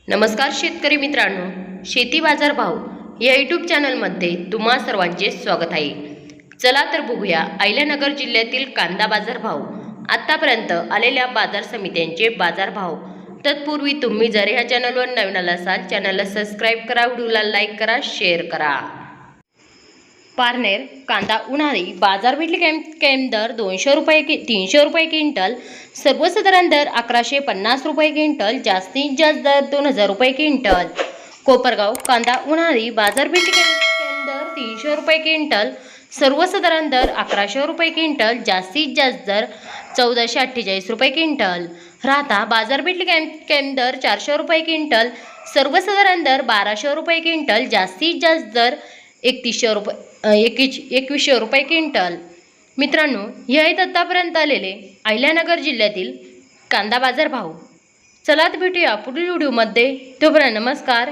नमस्कार शेतकरी मित्रांनो, शेती बाजार भाव या यूट्यूब चॅनलमध्ये तुम्हा सर्वांचे स्वागत आहे। चला तर बघूया अहिल्यानगर जिल्ह्यातील कांदा बाजार भाव, आतापर्यंत आलेल्या बाजार समित्यांचे बाजार भाव। तत्पूर्वी तुम्ही जर ह्या चॅनलवर नवीन असाल चॅनलला सबस्क्राईब करा, व्हिडिओला लाईक करा, शेअर करा। पारनेर कांदा उन्हाळी बाजारपेठ कॅम्प दर 200 रुपये 300 रुपये क्विंटल, सर्वसाधारण दर 1150 रुपये क्विंटल, जास्तीत जास्त दर 2000 रुपये क्विंटल। कोपरगाव कांदा उन्हाळी बाजारपेठ कॅम्प दर 300 रुपये क्विंटल, सर्वसाधारण दर 1100 रुपये क्विंटल, जास्तीत जास्त दर 1448 रुपये क्विंटल। राहता बाजारपेठ कॅम्प दर 400 रुपये क्विंटल, सर्वसाधारण दर 1200 रुपये क्विंटल, जास्तीत जास्त दर 2100 रुपये क्विंटल। मित्रांनो, हे आहेत आतापर्यंत आलेले अहिल्यानगर जिल्ह्यातील कांदा बाजार भाव। चला तर भेटूया पुढील व्हिडिओमध्ये। तोपर्यंत नमस्कार।